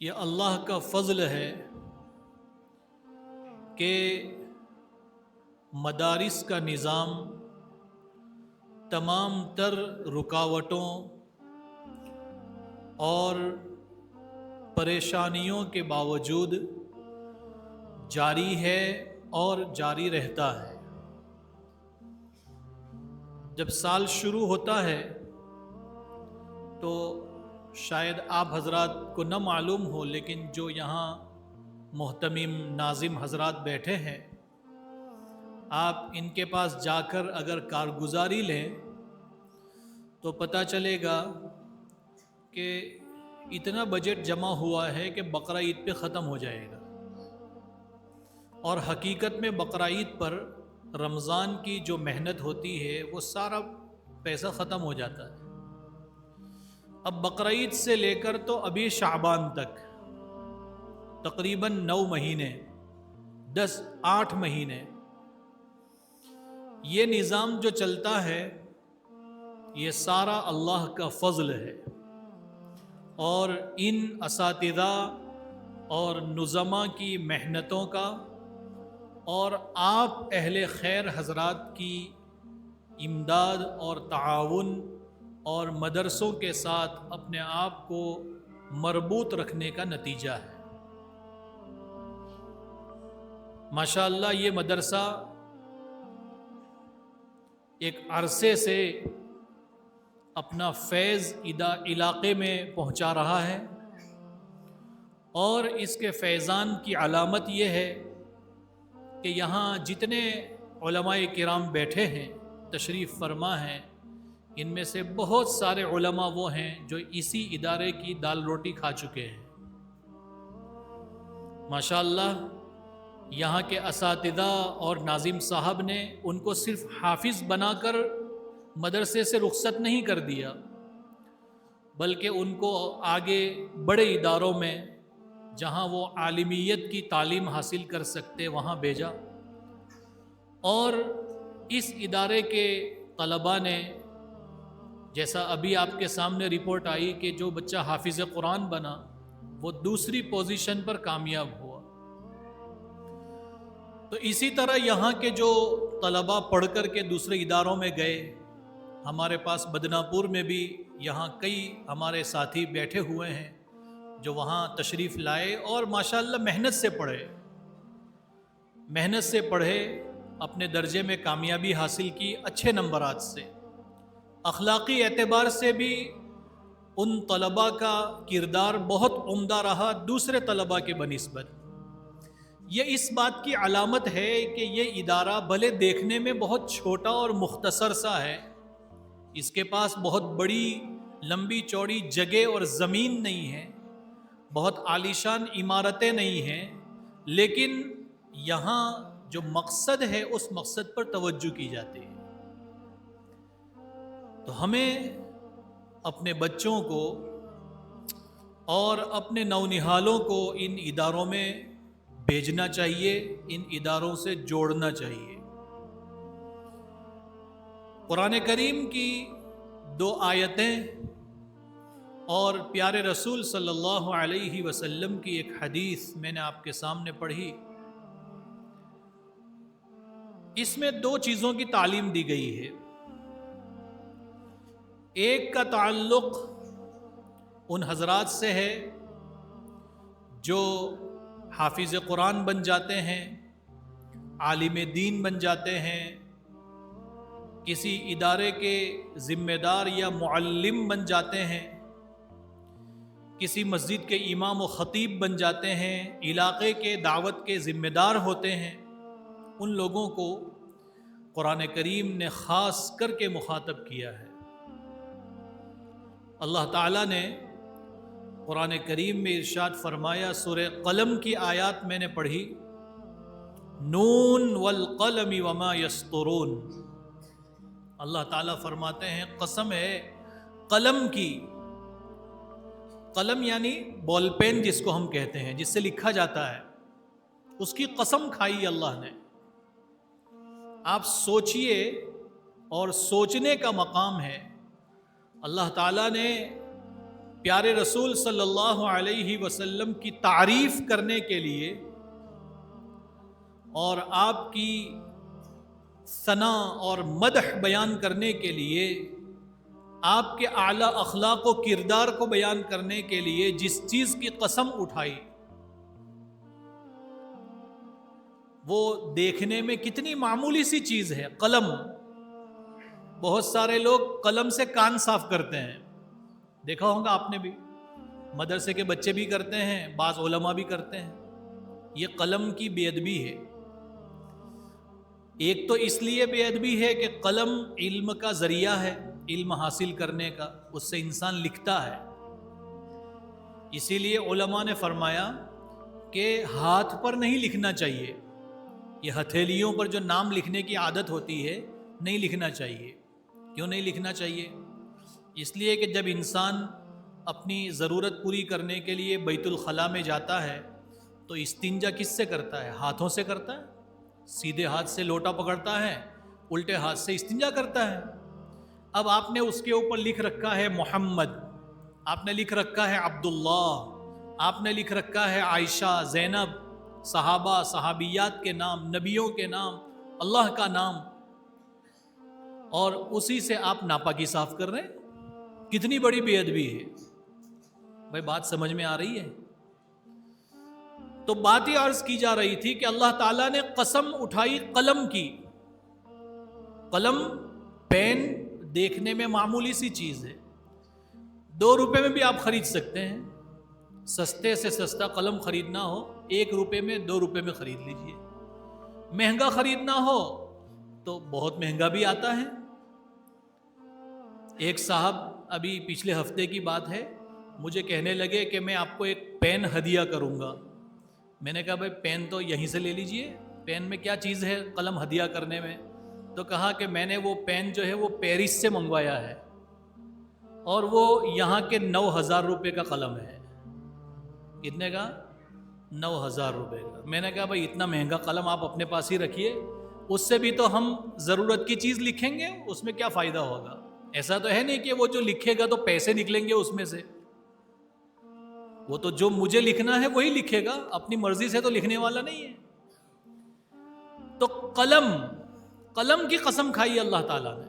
یہ اللہ کا فضل ہے کہ مدارس کا نظام تمام تر رکاوٹوں اور پریشانیوں کے باوجود جاری ہے اور جاری رہتا ہے۔ جب سال شروع ہوتا ہے تو شاید آپ حضرات کو نہ معلوم ہو، لیکن جو یہاں محتمم ناظم حضرات بیٹھے ہیں، آپ ان کے پاس جا کر اگر کارگزاری لیں تو پتہ چلے گا کہ اتنا بجٹ جمع ہوا ہے کہ بقرہ عید پہ ختم ہو جائے گا، اور حقیقت میں بقرہ عید پر رمضان کی جو محنت ہوتی ہے وہ سارا پیسہ ختم ہو جاتا ہے۔ اب بقرہ عید سے لے کر تو ابھی شعبان تک تقریباً 9 مہینے 8 مہینے یہ نظام جو چلتا ہے یہ سارا اللہ کا فضل ہے، اور ان اساتذہ اور نظماء کی محنتوں کا اور آپ اہل خیر حضرات کی امداد اور تعاون اور مدرسوں کے ساتھ اپنے آپ کو مربوط رکھنے کا نتیجہ ہے۔ ماشاءاللہ یہ مدرسہ ایک عرصے سے اپنا فیض علاقے میں پہنچا رہا ہے، اور اس کے فیضان کی علامت یہ ہے کہ یہاں جتنے علماء کرام بیٹھے ہیں، تشریف فرما ہیں، ان میں سے بہت سارے علماء وہ ہیں جو اسی ادارے کی دال روٹی کھا چکے ہیں۔ ماشاءاللہ یہاں کے اساتذہ اور ناظم صاحب نے ان کو صرف حافظ بنا کر مدرسے سے رخصت نہیں کر دیا، بلکہ ان کو آگے بڑے اداروں میں جہاں وہ عالمیت کی تعلیم حاصل کر سکتے وہاں بھیجا، اور اس ادارے کے طلباء نے، جیسا ابھی آپ کے سامنے رپورٹ آئی کہ جو بچہ حافظ قرآن بنا وہ دوسری پوزیشن پر کامیاب ہوا، تو اسی طرح یہاں کے جو طلباء پڑھ کر کے دوسرے اداروں میں گئے، ہمارے پاس بدناپور میں بھی یہاں کئی ہمارے ساتھی بیٹھے ہوئے ہیں جو وہاں تشریف لائے اور ماشاءاللہ محنت سے پڑھے، اپنے درجے میں کامیابی حاصل کی اچھے نمبرات سے۔ اخلاقی اعتبار سے بھی ان طلباء کا کردار بہت عمدہ رہا دوسرے طلباء کے بنسبت۔ یہ اس بات کی علامت ہے کہ یہ ادارہ بھلے دیکھنے میں بہت چھوٹا اور مختصر سا ہے، اس کے پاس بہت بڑی لمبی چوڑی جگہ اور زمین نہیں ہے، بہت عالیشان عمارتیں نہیں ہیں، لیکن یہاں جو مقصد ہے اس مقصد پر توجہ کی جاتی ہے۔ تو ہمیں اپنے بچوں کو اور اپنے نونہالوں کو ان اداروں میں بھیجنا چاہیے، ان اداروں سے جوڑنا چاہیے۔ قرآن کریم کی 2 آیتیں اور پیارے رسول صلی اللہ علیہ وسلم کی ایک حدیث میں نے آپ کے سامنے پڑھی، اس میں 2 چیزوں کی تعلیم دی گئی ہے۔ ایک کا تعلق ان حضرات سے ہے جو حافظ قرآن بن جاتے ہیں، عالم دین بن جاتے ہیں، کسی ادارے کے ذمہ دار یا معلم بن جاتے ہیں، کسی مسجد کے امام و خطیب بن جاتے ہیں، علاقے کے دعوت کے ذمہ دار ہوتے ہیں۔ ان لوگوں کو قرآن کریم نے خاص کر کے مخاطب کیا ہے۔ اللہ تعالیٰ نے قرآن کریم میں ارشاد فرمایا، سورہ قلم کی آیات میں نے پڑھی، نون والقلم وما یسطرون۔ اللہ تعالیٰ فرماتے ہیں قسم ہے قلم کی، قلم یعنی بال پین جس کو ہم کہتے ہیں، جس سے لکھا جاتا ہے، اس کی قسم کھائی اللہ نے۔ آپ سوچئے، اور سوچنے کا مقام ہے۔ اللہ تعالیٰ نے پیارے رسول صلی اللہ علیہ وسلم کی تعریف کرنے کے لیے اور آپ کی ثنا اور مدح بیان کرنے کے لیے، آپ کے اعلیٰ اخلاق و کردار کو بیان کرنے کے لیے جس چیز کی قسم اٹھائی، وہ دیکھنے میں کتنی معمولی سی چیز ہے، قلم۔ بہت سارے لوگ قلم سے کان صاف کرتے ہیں، دیکھا ہوگا آپ نے بھی، مدرسے کے بچے بھی کرتے ہیں، بعض علماء بھی کرتے ہیں۔ یہ قلم کی بے ادبی ہے۔ ایک تو اس لیے بے ادبی ہے کہ قلم علم کا ذریعہ ہے، علم حاصل کرنے کا، اس سے انسان لکھتا ہے۔ اسی لیے علماء نے فرمایا کہ ہاتھ پر نہیں لکھنا چاہیے، یہ ہتھیلیوں پر جو نام لکھنے کی عادت ہوتی ہے نہیں لکھنا چاہیے۔ کیوں نہیں لکھنا چاہیے؟ اس لیے کہ جب انسان اپنی ضرورت پوری کرنے کے لیے بیت الخلاء میں جاتا ہے تو استنجا کس سے کرتا ہے؟ ہاتھوں سے کرتا ہے۔ سیدھے ہاتھ سے لوٹا پکڑتا ہے، الٹے ہاتھ سے استنجا کرتا ہے۔ اب آپ نے اس کے اوپر لکھ رکھا ہے محمد، آپ نے لکھ رکھا ہے عبداللہ، آپ نے لکھ رکھا ہے عائشہ، زینب، صحابہ صحابیات کے نام، نبیوں کے نام، اللہ کا نام، اور اسی سے آپ ناپاکی صاف کر رہے ہیں۔ کتنی بڑی بے ادبی ہے بھائی، بات سمجھ میں آ رہی ہے؟ تو بات یہ عرض کی جا رہی تھی کہ اللہ تعالیٰ نے قسم اٹھائی قلم کی۔ قلم، پین دیکھنے میں معمولی سی چیز ہے، 2 روپے میں بھی آپ خرید سکتے ہیں۔ سستے سے سستا قلم خریدنا ہو 1 روپے میں، 2 روپے میں خرید لیجئے۔ مہنگا خریدنا ہو تو بہت مہنگا بھی آتا ہے۔ ایک صاحب، ابھی پچھلے ہفتے کی بات ہے، مجھے کہنے لگے کہ میں آپ کو ایک پین ہدیہ کروں گا۔ میں نے کہا بھائی پین تو یہیں سے لے لیجئے، پین میں کیا چیز ہے قلم ہدیہ کرنے میں؟ تو کہا کہ میں نے وہ پین جو ہے وہ پیرس سے منگوایا ہے اور وہ یہاں کے 9,000 روپے کا قلم ہے۔ کتنے کا؟ 9,000 روپے کا۔ میں نے کہا بھائی اتنا مہنگا قلم آپ اپنے پاس ہی رکھیے، اس سے بھی تو ہم ضرورت کی چیز لکھیں گے، اس میں کیا فائدہ ہوگا؟ ایسا تو ہے نہیں کہ وہ جو لکھے گا تو پیسے نکلیں گے اس میں سے۔ وہ تو جو مجھے لکھنا ہے وہی لکھے گا، اپنی مرضی سے تو لکھنے والا نہیں ہے۔ تو قلم کی قسم کھائی اللہ تعالیٰ نے۔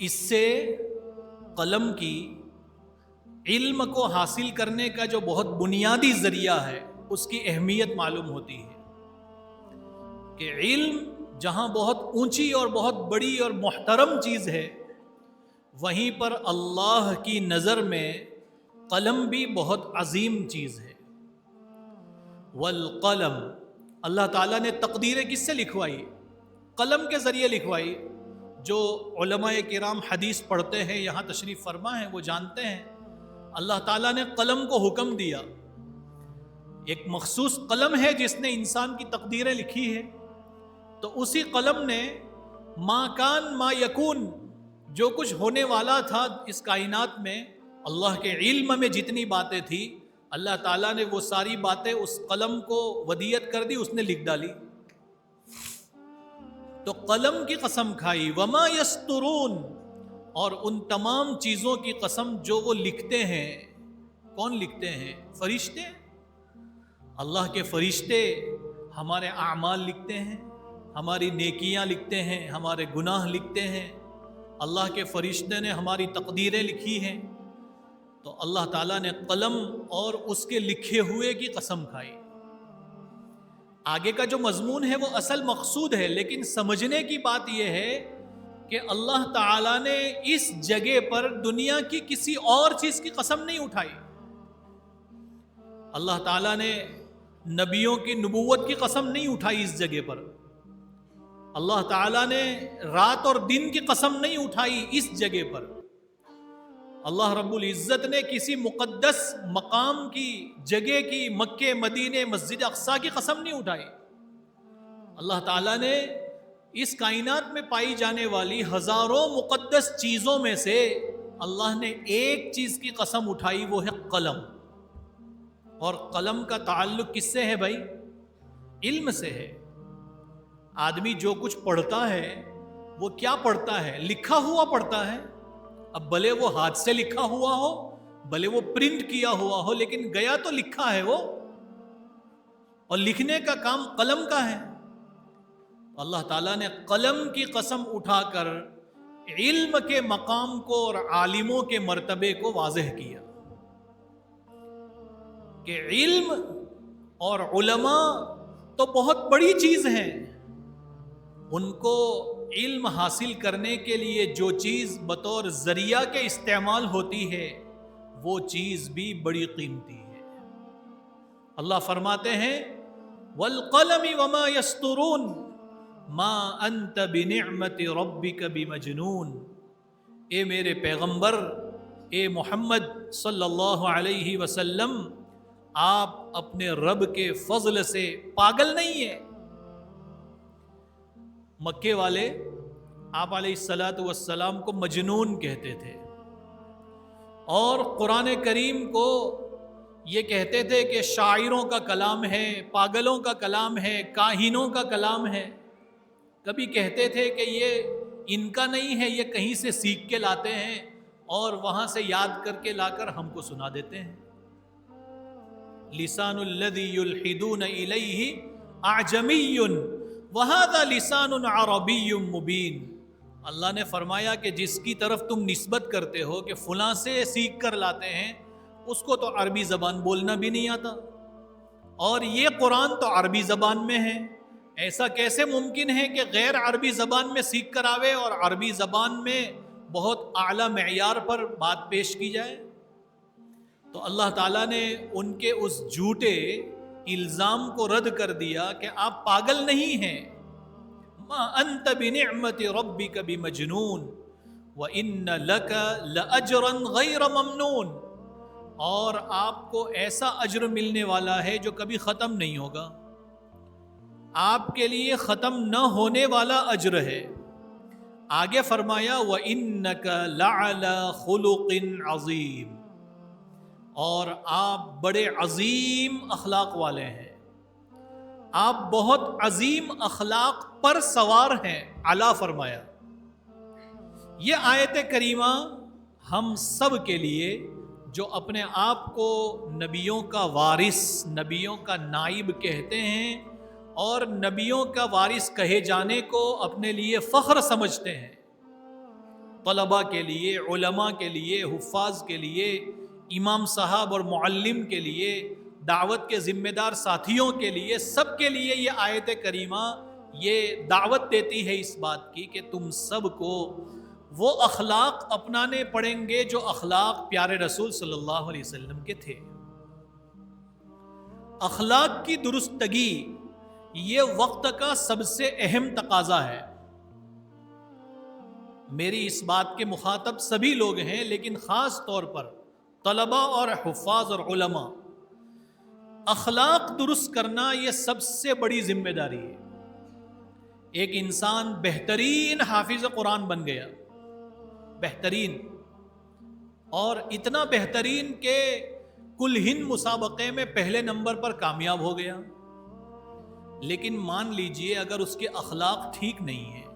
اس سے قلم کی علم کو حاصل کرنے کا جو بہت بنیادی ذریعہ ہے اس کی اہمیت معلوم ہوتی ہے کہ علم جہاں بہت اونچی اور بہت بڑی اور محترم چیز ہے، وہیں پر اللہ کی نظر میں قلم بھی بہت عظیم چیز ہے۔ والقلم، اللہ تعالیٰ نے تقدیریں کس سے لکھوائی؟ قلم کے ذریعے لکھوائی۔ جو علماء کرام حدیث پڑھتے ہیں، یہاں تشریف فرما ہیں، وہ جانتے ہیں اللہ تعالیٰ نے قلم کو حکم دیا۔ ایک مخصوص قلم ہے جس نے انسان کی تقدیریں لکھی ہے، تو اسی قلم نے ما کان ما یکون، جو کچھ ہونے والا تھا اس کائنات میں، اللہ کے علم میں جتنی باتیں تھیں، اللہ تعالیٰ نے وہ ساری باتیں اس قلم کو ودیت کر دی، اس نے لکھ ڈالی۔ تو قلم کی قسم کھائی، وما یسترون، اور ان تمام چیزوں کی قسم جو وہ لکھتے ہیں۔ کون لکھتے ہیں؟ فرشتے۔ اللہ کے فرشتے ہمارے اعمال لکھتے ہیں، ہماری نیکیاں لکھتے ہیں، ہمارے گناہ لکھتے ہیں۔ اللہ کے فرشتے نے ہماری تقدیریں لکھی ہیں۔ تو اللہ تعالیٰ نے قلم اور اس کے لکھے ہوئے کی قسم کھائی۔ آگے کا جو مضمون ہے وہ اصل مقصود ہے، لیکن سمجھنے کی بات یہ ہے کہ اللہ تعالیٰ نے اس جگہ پر دنیا کی کسی اور چیز کی قسم نہیں اٹھائی۔ اللہ تعالیٰ نے نبیوں کی نبوت کی قسم نہیں اٹھائی اس جگہ پر۔ اللہ تعالیٰ نے رات اور دن کی قسم نہیں اٹھائی اس جگہ پر۔ اللہ رب العزت نے کسی مقدس مقام کی جگہ کی، مکہ، مدینے، مسجد اقصیٰ کی قسم نہیں اٹھائی۔ اللہ تعالیٰ نے اس کائنات میں پائی جانے والی ہزاروں مقدس چیزوں میں سے اللہ نے ایک چیز کی قسم اٹھائی، وہ ہے قلم۔ اور قلم کا تعلق کس سے ہے بھائی؟ علم سے ہے۔ آدمی جو کچھ پڑھتا ہے وہ کیا پڑھتا ہے؟ لکھا ہوا پڑھتا ہے۔ اب بھلے وہ ہاتھ سے لکھا ہوا ہو، بھلے وہ پرنٹ کیا ہوا ہو، لیکن گیا تو لکھا ہے وہ، اور لکھنے کا کام قلم کا ہے۔ اللہ تعالیٰ نے قلم کی قسم اٹھا کر علم کے مقام کو اور عالموں کے مرتبے کو واضح کیا کہ علم اور علماء تو بہت بڑی چیز ہیں، ان کو علم حاصل کرنے کے لیے جو چیز بطور ذریعہ کے استعمال ہوتی ہے وہ چیز بھی بڑی قیمتی ہے۔ اللہ فرماتے ہیں والقلم وما یسطرون ما انت بنعمت ربک بمجنون، اے میرے پیغمبر، اے محمد صلی اللہ علیہ وسلم، آپ اپنے رب کے فضل سے پاگل نہیں ہیں۔ مکے والے آپ علیہ السلام کو مجنون کہتے تھے، اور قرآن کریم کو یہ کہتے تھے کہ شاعروں کا کلام ہے، پاگلوں کا کلام ہے، کاہنوں کا کلام ہے۔ کبھی کہتے تھے کہ یہ ان کا نہیں ہے، یہ کہیں سے سیکھ کے لاتے ہیں اور وہاں سے یاد کر کے لا کر ہم کو سنا دیتے ہیں۔ لسان الذی یلحدون الیہ اعجمی وہذا لسان عربی مبین، اللہ نے فرمایا کہ جس کی طرف تم نسبت کرتے ہو کہ فلاں سے سیکھ کر لاتے ہیں، اس کو تو عربی زبان بولنا بھی نہیں آتا، اور یہ قرآن تو عربی زبان میں ہے۔ ایسا کیسے ممکن ہے کہ غیر عربی زبان میں سیکھ کر آوے اور عربی زبان میں بہت اعلیٰ معیار پر بات پیش کی جائے؟ تو اللہ تعالیٰ نے ان کے اس جھوٹے الزام کو رد کر دیا کہ آپ پاگل نہیں ہیں۔ ما انت بنعمت ربک بمجنون وان لک لاجرا غیر ممنون، اور آپ کو ایسا اجر ملنے والا ہے جو کبھی ختم نہیں ہوگا، آپ کے لیے ختم نہ ہونے والا اجر ہے۔ آگے فرمایا وَإِنَّكَ لَعَلَى خُلُقٍ عَظِيمٍ، اور آپ بڑے عظیم اخلاق والے ہیں، آپ بہت عظیم اخلاق پر سوار ہیں، علا فرمایا۔ یہ آیت کریمہ ہم سب کے لیے جو اپنے آپ کو نبیوں کا وارث، نبیوں کا نائب کہتے ہیں اور نبیوں کا وارث کہے جانے کو اپنے لیے فخر سمجھتے ہیں، طلباء کے لیے، علماء کے لیے، حفاظ کے لیے، امام صاحب اور معلم کے لیے، دعوت کے ذمہ دار ساتھیوں کے لیے، سب کے لیے یہ آیت کریمہ یہ دعوت دیتی ہے اس بات کی کہ تم سب کو وہ اخلاق اپنانے پڑیں گے جو اخلاق پیارے رسول صلی اللہ علیہ وسلم کے تھے۔ اخلاق کی درستگی یہ وقت کا سب سے اہم تقاضا ہے۔ میری اس بات کے مخاطب سبھی لوگ ہیں، لیکن خاص طور پر طلباء اور حفاظ اور علماء، اخلاق درست کرنا یہ سب سے بڑی ذمہ داری ہے۔ ایک انسان بہترین حافظ قرآن بن گیا، بہترین، اور اتنا بہترین کہ کل ہند مسابقے میں پہلے نمبر پر کامیاب ہو گیا، لیکن مان لیجئے اگر اس کے اخلاق ٹھیک نہیں ہیں،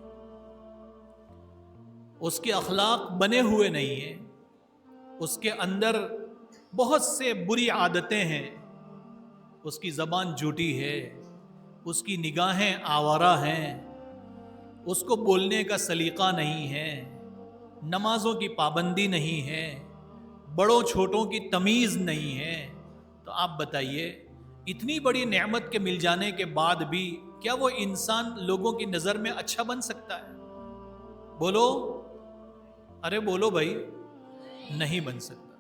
اس کے اخلاق بنے ہوئے نہیں ہیں، اس کے اندر بہت سے بری عادتیں ہیں، اس کی زبان جھوٹی ہے، اس کی نگاہیں آوارہ ہیں، اس کو بولنے کا سلیقہ نہیں ہے، نمازوں کی پابندی نہیں ہے، بڑوں چھوٹوں کی تمیز نہیں ہے، تو آپ بتائیے اتنی بڑی نعمت کے مل جانے کے بعد بھی کیا وہ انسان لوگوں کی نظر میں اچھا بن سکتا ہے؟ بولو، ارے بولو بھائی، نہیں بن سکتا۔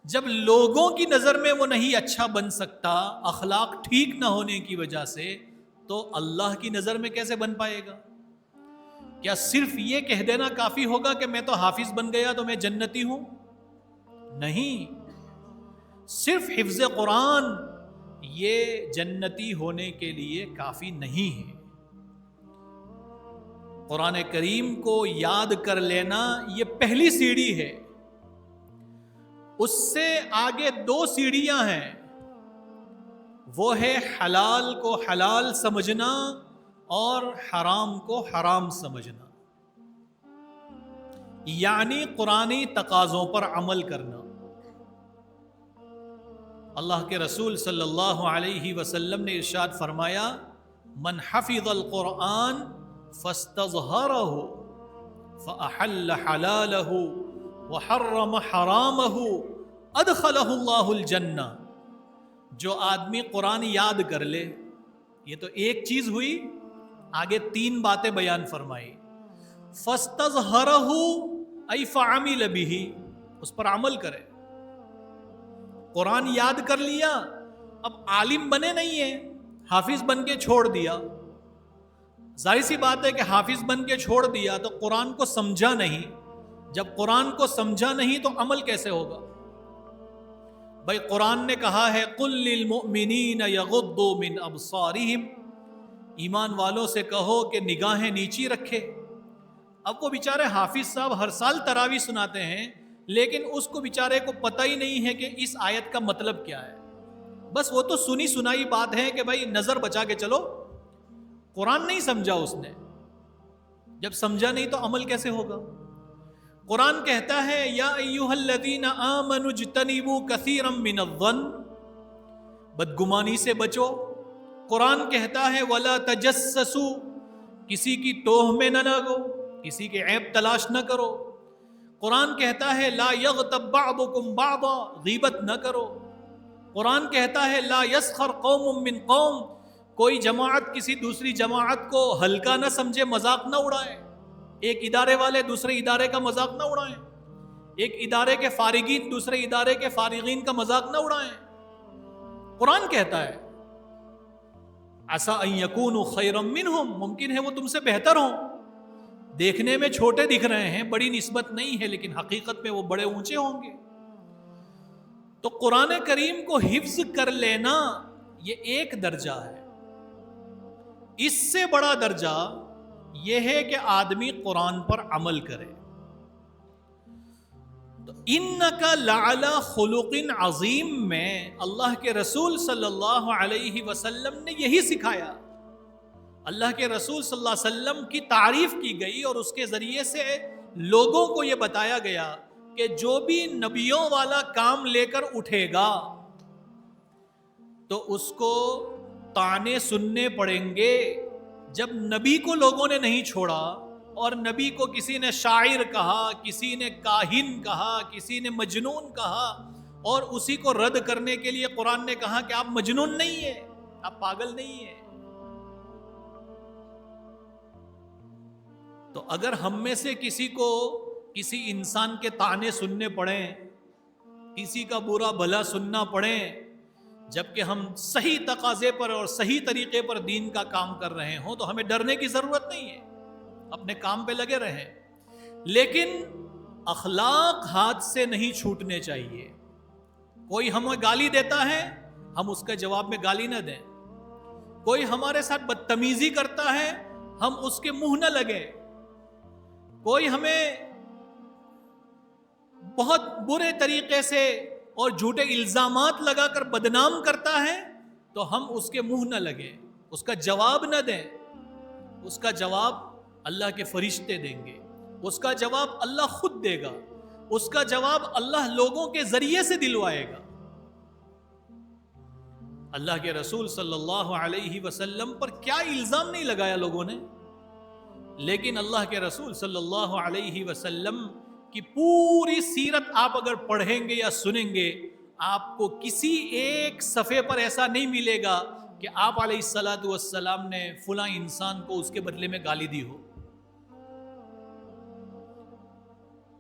جب لوگوں کی نظر میں وہ نہیں اچھا بن سکتا اخلاق ٹھیک نہ ہونے کی وجہ سے، تو اللہ کی نظر میں کیسے بن پائے گا؟ کیا صرف یہ کہہ دینا کافی ہوگا کہ میں تو حافظ بن گیا تو میں جنتی ہوں؟ نہیں، صرف حفظ قرآن یہ جنتی ہونے کے لیے کافی نہیں ہے۔ قرآن کریم کو یاد کر لینا یہ پہلی سیڑھی ہے، اس سے آگے دو سیڑھیاں ہیں، وہ ہے حلال کو حلال سمجھنا اور حرام کو حرام سمجھنا۔ یعنی قرآنی تقاضوں پر عمل کرنا. اللہ کے رسول صلی اللہ علیہ وسلم نے ارشاد فرمایا من حفظ القرآن فاستظہرہ فأحل حلالہ وحرم حرامہ ادخلہ اللہ الجنہ. جو آدمی قرآن یاد کر لے، یہ تو ایک چیز ہوئی، آگے 3 باتیں بیان فرمائی. فاستظہرہ ای فعمل بہ، اس پر عمل کرے. قرآن یاد کر لیا، اب عالم بنے نہیں ہے، حافظ بن کے چھوڑ دیا. ظاہر سی بات ہے کہ حافظ بن کے چھوڑ دیا تو قرآن کو سمجھا نہیں. جب قرآن کو سمجھا نہیں تو عمل کیسے ہوگا؟ بھائی قرآن نے کہا ہے قل للمؤمنین یغضوا من ابصارہم، ایمان والوں سے کہو کہ نگاہیں نیچی رکھے. اب وہ بیچارے حافظ صاحب ہر سال تراویح سناتے ہیں، لیکن اس کو بیچارے کو پتہ ہی نہیں ہے کہ اس آیت کا مطلب کیا ہے. بس وہ تو سنی سنائی بات ہے کہ بھائی نظر بچا کے چلو. قرآن نہیں سمجھا اس نے. جب سمجھا نہیں تو عمل کیسے ہوگا؟ قرآن کہتا ہے یا ایھا الذین آمنوا اجتنبوا کثیرا من الظن، بدگمانی سے بچو. قرآن کہتا ہے ولا تجسسوا، کسی کی ٹوہ میں نہ لگو، کسی کے عیب تلاش نہ کرو. قرآن کہتا ہے لا یغتب بعضکم بعضا، غیبت نہ کرو. قرآن کہتا ہے لا یسخر قوم من قوم، کوئی جماعت کسی دوسری جماعت کو ہلکا نہ سمجھے، مذاق نہ اڑائے. ایک ادارے والے دوسرے ادارے کا مذاق نہ اڑائیں، ایک ادارے کے فارغین دوسرے ادارے کے فارغین کا مذاق نہ اڑائیں. قرآن کہتا ہے عسیٰ ان یکونوا خیرا منہم، ممکن ہے وہ تم سے بہتر ہوں. دیکھنے میں چھوٹے دکھ رہے ہیں، بڑی نسبت نہیں ہے، لیکن حقیقت میں وہ بڑے اونچے ہوں گے. تو قرآن کریم کو حفظ کر لینا یہ ایک درجہ ہے. اس سے بڑا درجہ یہ ہے کہ آدمی قرآن پر عمل کرے. تو انک لعلی خلق عظیم میں اللہ کے رسول صلی اللہ علیہ وسلم نے یہی سکھایا. اللہ کے رسول صلی اللہ علیہ وسلم کی تعریف کی گئی اور اس کے ذریعے سے لوگوں کو یہ بتایا گیا کہ جو بھی نبیوں والا کام لے کر اٹھے گا تو اس کو طعنے سننے پڑیں گے. جب نبی کو لوگوں نے نہیں چھوڑا اور نبی کو کسی نے شاعر کہا، کسی نے کاہن کہا، کسی نے مجنون کہا، اور اسی کو رد کرنے کے لیے قرآن نے کہا کہ آپ مجنون نہیں ہیں، آپ پاگل نہیں ہیں. تو اگر ہم میں سے کسی کو کسی انسان کے طعنے سننے پڑیں، کسی کا برا بھلا سننا پڑیں، جبکہ ہم صحیح تقاضے پر اور صحیح طریقے پر دین کا کام کر رہے ہوں، تو ہمیں ڈرنے کی ضرورت نہیں ہے، اپنے کام پہ لگے رہیں. لیکن اخلاق ہاتھ سے نہیں چھوٹنے چاہیے. کوئی ہمیں گالی دیتا ہے، ہم اس کے جواب میں گالی نہ دیں. کوئی ہمارے ساتھ بدتمیزی کرتا ہے، ہم اس کے منہ نہ لگیں. کوئی ہمیں بہت برے طریقے سے اور جھوٹے الزامات لگا کر بدنام کرتا ہے تو ہم اس کے منہ نہ لگیں، اس کا جواب نہ دیں. اس کا جواب اللہ کے فرشتے دیں گے، اس کا جواب اللہ خود دے گا، اس کا جواب اللہ لوگوں کے ذریعے سے دلوائے گا. اللہ کے رسول صلی اللہ علیہ وسلم پر کیا الزام نہیں لگایا لوگوں نے، لیکن اللہ کے رسول صلی اللہ علیہ وسلم کی پوری سیرت آپ اگر پڑھیں گے یا سنیں گے، آپ کو کسی ایک صفحے پر ایسا نہیں ملے گا کہ آپ علیہ الصلاۃ والسلام نے فلاں انسان کو اس کے بدلے میں گالی دی ہو.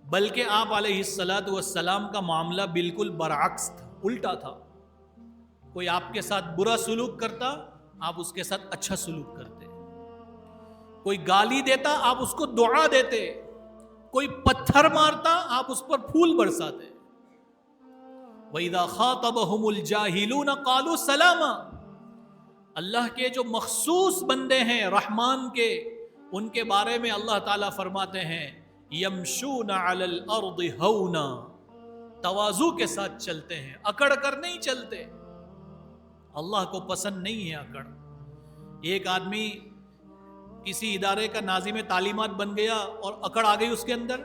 بلکہ آپ علیہ الصلاۃ والسلام کا معاملہ بالکل برعکس تھا، الٹا تھا. کوئی آپ کے ساتھ برا سلوک کرتا، آپ اس کے ساتھ اچھا سلوک کرتے. کوئی گالی دیتا، آپ اس کو دعا دیتے. کوئی پتھر مارتا، آپ اس پر پھول برساتے. وَإِذَا خَاطَبَهُمُ الْجَاهِلُونَ قَالُوا سَلَامًا. اللہ کے جو مخصوص بندے ہیں رحمان کے، ان کے بارے میں اللہ تعالیٰ فرماتے ہیں يَمْشُونَ عَلَى الْأَرْضِ هَوْنًا، تواضع کے ساتھ چلتے ہیں، اکڑ کر نہیں چلتے. اللہ کو پسند نہیں ہے اکڑ. ایک آدمی کسی ادارے کا ناظم تعلیمات بن گیا اور اکڑ آ گئی اس کے اندر،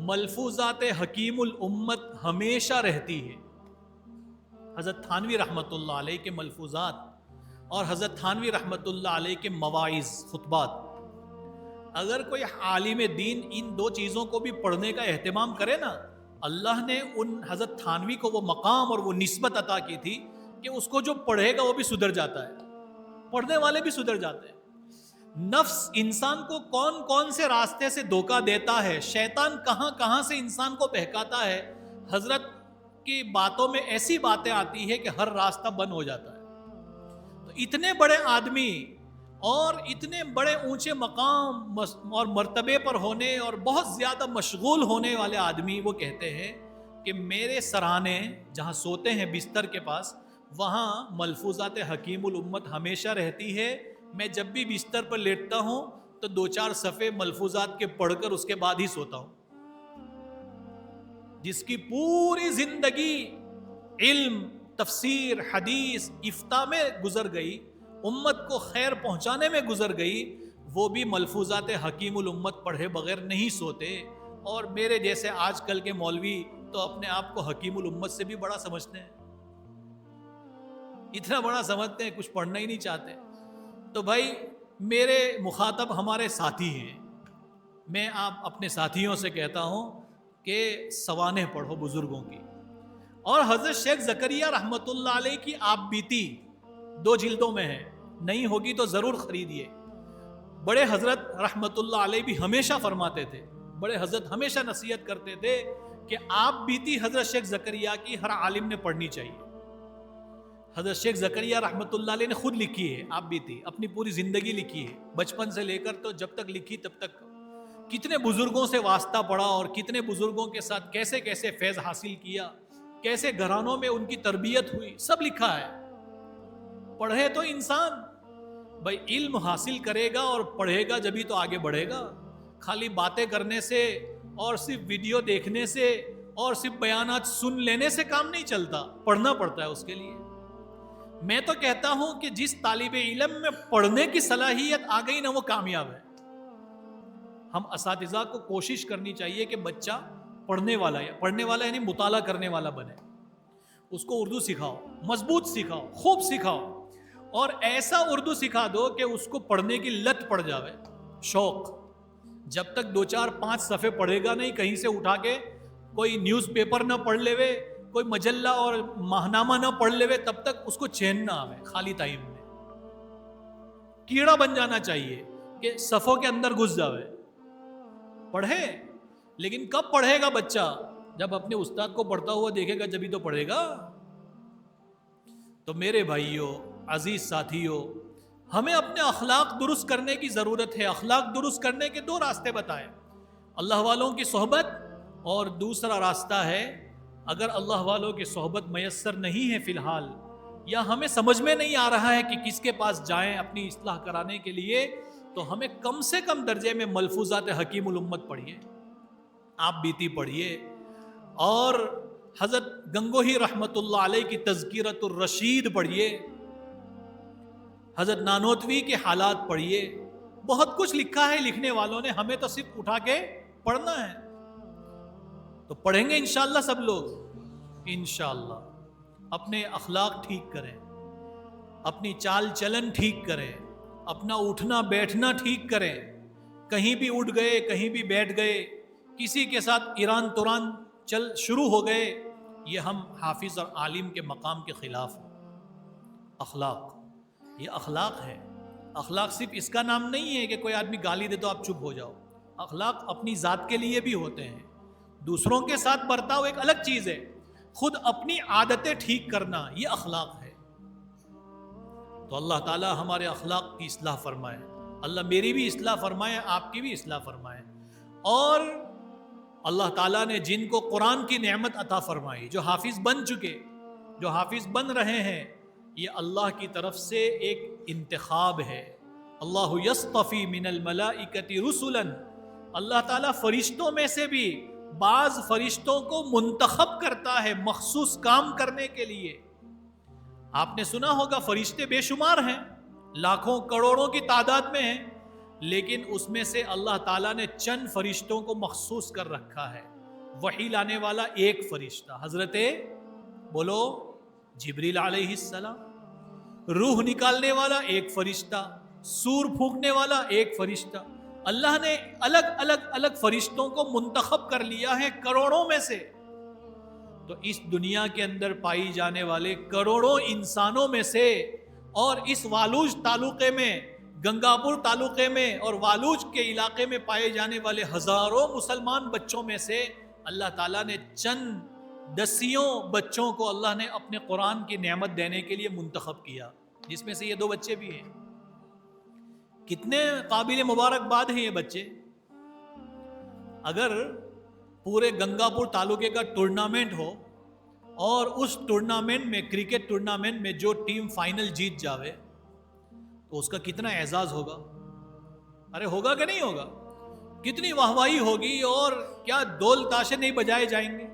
ملفوظات حکیم الامت ہمیشہ رہتی ہے. حضرت تھانوی رحمۃ اللہ علیہ کے ملفوظات اور حضرت تھانوی رحمۃ اللہ علیہ کے مواعظ خطبات، اگر کوئی عالم دین ان دو چیزوں کو بھی پڑھنے کا اہتمام کرے نا، اللہ نے ان حضرت تھانوی کو وہ مقام اور وہ نسبت عطا کی تھی کہ اس کو جو پڑھے گا وہ بھی سدھر جاتا ہے، پڑھنے والے بھی سدھر جاتے ہیں. نفس انسان کو کون کون سے راستے سے دھوکہ دیتا ہے، شیطان کہاں کہاں سے انسان کو بہکاتا ہے، حضرت کی باتوں میں ایسی باتیں آتی ہے کہ ہر راستہ بند ہو جاتا ہے. تو اتنے بڑے آدمی اور اتنے بڑے اونچے مقام اور مرتبے پر ہونے اور بہت زیادہ مشغول ہونے والے آدمی وہ کہتے ہیں کہ میرے سرانے جہاں سوتے ہیں بستر کے پاس، وہاں ملفوظات حکیم الامت ہمیشہ رہتی ہے. میں جب بھی بستر پر لیٹتا ہوں تو 2-4 صفحے ملفوظات کے پڑھ کر اس کے بعد ہی سوتا ہوں. جس کی پوری زندگی علم، تفسیر، حدیث، افتاء میں گزر گئی، امت کو خیر پہنچانے میں گزر گئی، وہ بھی ملفوظات حکیم الامت پڑھے بغیر نہیں سوتے. اور میرے جیسے آج کل کے مولوی تو اپنے آپ کو حکیم الامت سے بھی بڑا سمجھتے ہیں، اتنا بڑا سمجھتے ہیں، کچھ پڑھنا ہی نہیں چاہتے. تو بھائی میرے مخاطب ہمارے ساتھی ہیں، میں آپ اپنے ساتھیوں سے کہتا ہوں کہ سوانح پڑھو بزرگوں کی. اور حضرت شیخ زکریا رحمۃ اللہ علیہ کی آپ بیتی 2 جلدوں میں ہے، نہیں ہوگی تو ضرور خریدیے. بڑے حضرت رحمۃ اللہ علیہ بھی ہمیشہ فرماتے تھے، بڑے حضرت ہمیشہ نصیحت کرتے تھے کہ آپ بیتی حضرت شیخ زکریا کی ہر عالم نے پڑھنی چاہیے. حضرت شیخ زکریا رحمۃ اللہ علیہ نے خود لکھی ہے آپ بیتی، اپنی پوری زندگی لکھی ہے، بچپن سے لے کر تو جب تک لکھی تب تک کتنے بزرگوں سے واسطہ پڑا اور کتنے بزرگوں کے ساتھ کیسے کیسے فیض حاصل کیا، کیسے گھرانوں میں ان کی تربیت ہوئی، سب لکھا ہے. پڑھے تو انسان بھائی علم حاصل کرے گا اور پڑھے گا جبھی تو آگے بڑھے گا. خالی باتیں کرنے سے اور صرف ویڈیو دیکھنے سے اور صرف بیانات سن لینے سے کام نہیں چلتا، پڑھنا پڑتا ہے اس کے لیے. میں تو کہتا ہوں کہ جس طالب علم میں پڑھنے کی صلاحیت آ گئی نا وہ کامیاب ہے. ہم اساتذہ کو کوشش کرنی چاہیے کہ بچہ پڑھنے والا یعنی مطالعہ کرنے والا بنے. اس کو اردو سکھاؤ، مضبوط سکھاؤ، خوب سکھاؤ، اور ایسا اردو سکھا دو کہ اس کو پڑھنے کی لت پڑ جاوے، شوق. جب تک 2-4-5 صفحے پڑھے گا نہیں، کہیں سے اٹھا کے کوئی نیوز پیپر نہ پڑھ لے وے، کوئی مجلہ اور ماہنامہ نہ پڑھ لے وے، تب تک اس کو چین نہ آوے. خالی ٹائم میں کیڑا بن جانا چاہیے کہ صفوں کے اندر گھس جاوے. پڑھے، لیکن کب پڑھے گا بچہ؟ جب اپنے استاد کو پڑھتا ہوا دیکھے گا جبھی تو پڑھے گا. تو میرے بھائیوں، عزیز ساتھیوں، ہمیں اپنے اخلاق درست کرنے کی ضرورت ہے. اخلاق درست کرنے کے 2 راستے بتائے، اللہ والوں کی صحبت اور دوسرا راستہ ہے اگر اللہ والوں کی صحبت میسر نہیں ہے فی الحال، یا ہمیں سمجھ میں نہیں آ رہا ہے کہ کس کے پاس جائیں اپنی اصلاح کرانے کے لیے، تو ہمیں کم سے کم درجے میں ملفوظات حکیم الامت پڑھیے، آپ بیتی پڑھیے، اور حضرت گنگوہی رحمت اللہ علیہ کی تذکرۃ الرشید پڑھیے، حضرت نانوتوی کے حالات پڑھیے. بہت کچھ لکھا ہے لکھنے والوں نے، ہمیں تو صرف اٹھا کے پڑھنا ہے. تو پڑھیں گے انشاءاللہ سب لوگ، انشاءاللہ. اپنے اخلاق ٹھیک کریں، اپنی چال چلن ٹھیک کریں، اپنا اٹھنا بیٹھنا ٹھیک کریں. کہیں بھی اٹھ گئے، کہیں بھی بیٹھ گئے، کسی کے ساتھ ایران توران چل شروع ہو گئے، یہ ہم حافظ اور عالم کے مقام کے خلاف ہیں. اخلاق، یہ اخلاق ہے. اخلاق صرف اس کا نام نہیں ہے کہ کوئی آدمی گالی دے تو آپ چپ ہو جاؤ. اخلاق اپنی ذات کے لیے بھی ہوتے ہیں، دوسروں کے ساتھ برتاؤ ایک الگ چیز ہے. خود اپنی عادتیں ٹھیک کرنا یہ اخلاق ہے. تو اللہ تعالی ہمارے اخلاق کی اصلاح فرمائے، اللہ میری بھی اصلاح فرمائے، آپ کی بھی اصلاح فرمائے. اور اللہ تعالیٰ نے جن کو قرآن کی نعمت عطا فرمائی، جو حافظ بن چکے، جو حافظ بن رہے ہیں، یہ اللہ کی طرف سے ایک انتخاب ہے. اللہ یصطفی من الملائکۃ رسلا، اللہ تعالیٰ فرشتوں میں سے بھی بعض فرشتوں کو منتخب کرتا ہے مخصوص کام کرنے کے لیے. آپ نے سنا ہوگا فرشتے بے شمار ہیں، لاکھوں کروڑوں کی تعداد میں ہیں، لیکن اس میں سے اللہ تعالیٰ نے چند فرشتوں کو مخصوص کر رکھا ہے. وحی لانے والا ایک فرشتہ حضرت بولو جبریل علیہ السلام، روح نکالنے والا ایک فرشتہ، سور پھونکنے والا ایک فرشتہ. اللہ نے الگ فرشتوں کو منتخب کر لیا ہے کروڑوں میں سے. تو اس دنیا کے اندر پائی جانے والے کروڑوں انسانوں میں سے اور اس والوج تعلقے میں، گنگاپور تعلقے میں اور والوج کے علاقے میں پائے جانے والے ہزاروں مسلمان بچوں میں سے اللہ تعالیٰ نے چند دسیوں بچوں کو اللہ نے اپنے قرآن کی نعمت دینے کے لیے منتخب کیا، جس میں سے یہ 2 بچے بھی ہیں. کتنے قابل مبارکباد ہیں یہ بچے. اگر پورے گنگاپور تعلقے کا ٹورنامنٹ ہو اور اس ٹورنامنٹ میں، کرکٹ ٹورنامنٹ میں جو ٹیم فائنل جیت جاوے تو اس کا کتنا اعزاز ہوگا؟ ارے ہوگا کہ نہیں ہوگا؟ کتنی واہواہی ہوگی اور کیا ڈول تاشے نہیں بجائے جائیں گے؟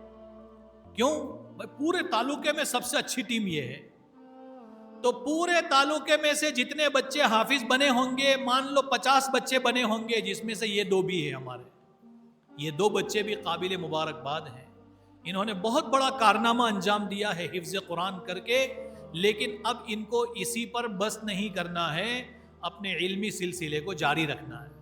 کیوں؟ پورے تعلقے میں سب سے اچھی ٹیم یہ ہے. تو پورے تعلقے میں سے جتنے بچے حافظ بنے ہوں گے، مان لو 50 بچے بنے ہوں گے، جس میں سے یہ 2 بھی ہیں ہمارے. یہ 2 بچے بھی قابل مبارکباد ہیں. انہوں نے بہت بڑا کارنامہ انجام دیا ہے حفظ قرآن کر کے، لیکن اب ان کو اسی پر بس نہیں کرنا ہے، اپنے علمی سلسلے کو جاری رکھنا ہے.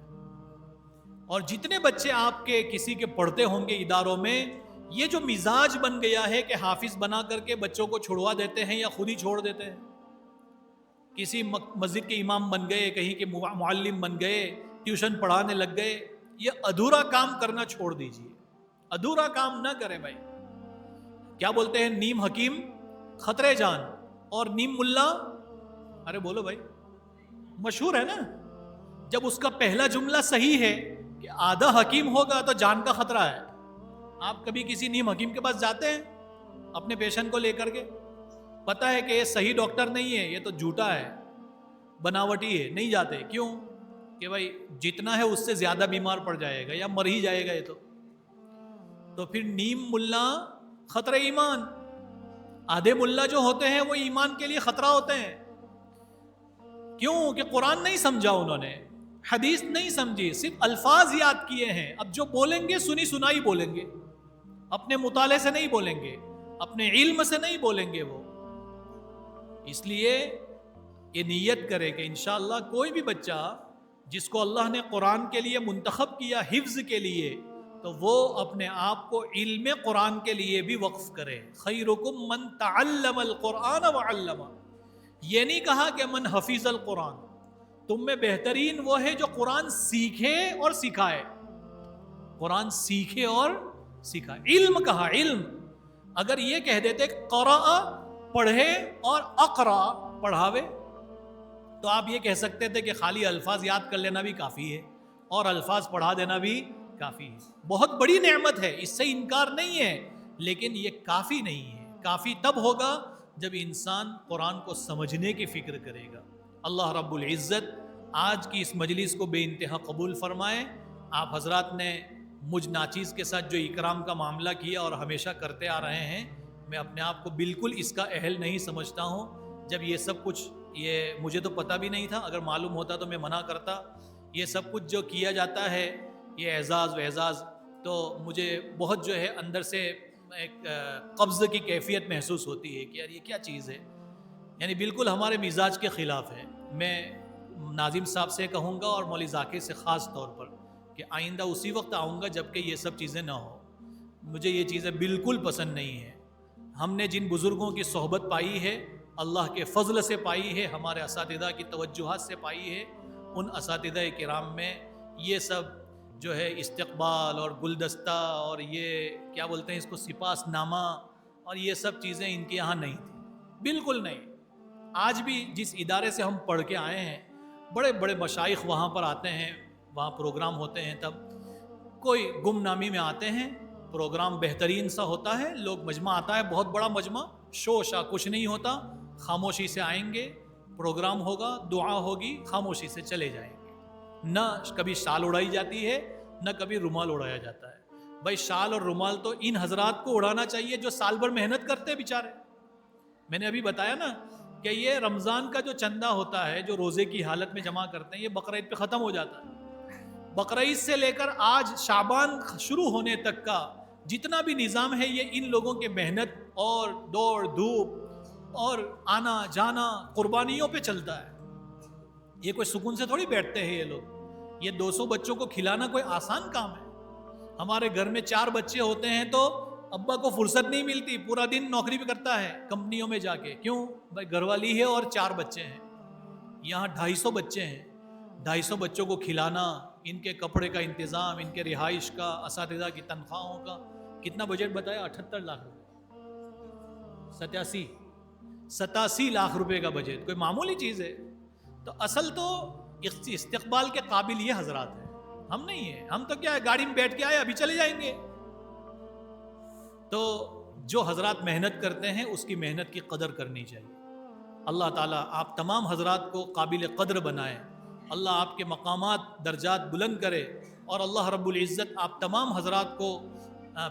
اور جتنے بچے آپ کے کسی کے پڑھتے ہوں گے اداروں میں، یہ جو مزاج بن گیا ہے کہ حافظ بنا کر کے بچوں کو چھڑوا دیتے ہیں یا خود ہی چھوڑ دیتے ہیں، کسی مسجد کے امام بن گئے، کہیں کے معلم بن گئے، ٹیوشن پڑھانے لگ گئے، یہ ادھورا کام کرنا چھوڑ دیجئے. ادھورا کام نہ کرے بھائی. کیا بولتے ہیں؟ نیم حکیم خطرے جان اور نیم ملا، ارے بولو بھائی، مشہور ہے نا. جب اس کا پہلا جملہ صحیح ہے کہ آدھا حکیم ہوگا تو جان کا خطرہ ہے. آپ کبھی کسی نیم حکیم کے پاس جاتے ہیں اپنے پیشنٹ کو لے کر کے؟ پتہ ہے کہ یہ صحیح ڈاکٹر نہیں ہے، یہ تو جھوٹا ہے، بناوٹی ہے، نہیں جاتے. کیوں؟ کہ بھائی جتنا ہے اس سے زیادہ بیمار پڑ جائے گا یا مر ہی جائے گا یہ تو پھر نیم ملا خطرہ ایمان. آدھے ملا جو ہوتے ہیں وہ ایمان کے لیے خطرہ ہوتے ہیں. کیوں؟ کہ قرآن نہیں سمجھا انہوں نے، حدیث نہیں سمجھی، صرف الفاظ یاد کیے ہیں. اب جو بولیں گے سنی سنائی بولیں گے، اپنے مطالعے سے نہیں بولیں گے، اپنے علم سے نہیں بولیں گے وہ. اس لیے یہ نیت کرے کہ انشاءاللہ کوئی بھی بچہ جس کو اللہ نے قرآن کے لیے منتخب کیا حفظ کے لیے، تو وہ اپنے آپ کو علم قرآن کے لیے بھی وقف کرے. خیرکم من تعلم القرآن وعلمہ. یہ نہیں کہا کہ من حفظ القرآن، تم میں بہترین وہ ہے جو قرآن سیکھے اور سکھائے. قرآن سیکھے اور سکھائے. علم کہا، علم. اگر یہ کہہ دیتے قرأ پڑھے اور اقرأ پڑھاوے تو آپ یہ کہہ سکتے تھے کہ خالی الفاظ یاد کر لینا بھی کافی ہے اور الفاظ پڑھا دینا بھی کافی ہے. بہت بڑی نعمت ہے، اس سے انکار نہیں ہے، لیکن یہ کافی نہیں ہے. کافی تب ہوگا جب انسان قرآن کو سمجھنے کی فکر کرے گا. اللہ رب العزت آج کی اس مجلس کو بے انتہا قبول فرمائے. آپ حضرات نے مجھ ناچیز کے ساتھ جو اکرام کا معاملہ کیا اور ہمیشہ کرتے آ رہے ہیں، میں اپنے آپ کو بالکل اس کا اہل نہیں سمجھتا ہوں. جب یہ سب کچھ، یہ مجھے تو پتہ بھی نہیں تھا، اگر معلوم ہوتا تو میں منع کرتا. یہ سب کچھ جو کیا جاتا ہے، یہ اعزاز و اعزاز، تو مجھے بہت جو ہے اندر سے ایک قبض کی کیفیت محسوس ہوتی ہے کہ یار یہ کیا چیز ہے، یعنی بالکل ہمارے مزاج کے خلاف ہے. میں ناظم صاحب سے کہوں گا اور مولوی ذاکر سے خاص طور پر کہ آئندہ اسی وقت آؤں گا جب کہ یہ سب چیزیں نہ ہوں. مجھے یہ چیزیں بالکل پسند نہیں ہیں. ہم نے جن بزرگوں کی صحبت پائی ہے اللہ کے فضل سے پائی ہے، ہمارے اساتذہ کی توجہات سے پائی ہے. ان اساتذہ کرام میں یہ سب جو ہے استقبال اور گلدستہ اور یہ کیا بولتے ہیں اس کو، سپاس نامہ اور یہ سب چیزیں ان کے یہاں نہیں تھیں، بالکل نہیں. آج بھی جس ادارے سے ہم پڑھ کے آئے ہیں، بڑے بڑے مشائخ وہاں پر آتے ہیں، وہاں پروگرام ہوتے ہیں، تب کوئی گم نامی میں آتے ہیں، پروگرام بہترین سا ہوتا ہے، لوگ مجمع آتا ہے، بہت بڑا مجمع، شو شا کچھ نہیں ہوتا، خاموشی سے آئیں گے، پروگرام ہوگا، دعا ہوگی، خاموشی سے چلے جائیں گے. نہ کبھی شال اڑائی جاتی ہے، نہ کبھی رومال اڑایا جاتا ہے. بھائی شال اور رومال تو ان حضرات کو اڑانا چاہیے جو سال بھر محنت کرتے ہیں بیچارے. میں نے ابھی بتایا نا کہ یہ رمضان کا جو چندہ ہوتا ہے جو روزے کی حالت میں جمع کرتے ہیں، یہ بقرعید پہ ختم ہو جاتا ہے. بقرہ عید سے لے کر آج شعبان شروع ہونے تک کا جتنا بھی نظام ہے یہ ان لوگوں کے محنت اور دوڑ دھوپ اور آنا جانا قربانیوں پہ چلتا ہے. یہ کوئی سکون سے تھوڑی بیٹھتے ہیں یہ لوگ. یہ 200 بچوں کو کھلانا کوئی آسان کام ہے. ہمارے گھر میں 4 بچے ہوتے ہیں تو ابا کو فرصت نہیں ملتی, پورا دن نوکری بھی کرتا ہے کمپنیوں میں جا کے. کیوں بھائی؟ گھر والی ہے اور 4 بچے ہیں. یہاں 250 بچے ہیں. 250 بچوں کو کھلانا, ان کے کپڑے کا انتظام, ان کے رہائش کا, اساتذہ کی تنخواہوں کا, کتنا بجٹ بتایا؟ 78 لاکھ روپے, 87 لاکھ روپے کا بجٹ. کوئی معمولی چیز ہے؟ تو اصل تو استقبال کے قابل یہ حضرات ہیں, ہم نہیں ہیں. ہم تو کیا ہے, گاڑی میں بیٹھ کے آئے ابھی چلے جائیں گے. تو جو حضرات محنت کرتے ہیں اس کی محنت کی قدر کرنی چاہیے. اللہ تعالیٰ آپ تمام حضرات کو قابل قدر بنائے. اللہ آپ کے مقامات درجات بلند کرے, اور اللہ رب العزت آپ تمام حضرات کو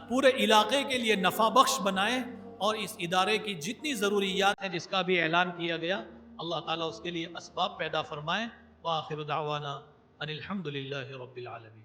پورے علاقے کے لیے نفع بخش بنائے, اور اس ادارے کی جتنی ضروریات ہیں جس کا بھی اعلان کیا گیا اللہ تعالیٰ اس کے لیے اسباب پیدا فرمائے. وآخر دعوانا ان الحمد للہ رب العالمین.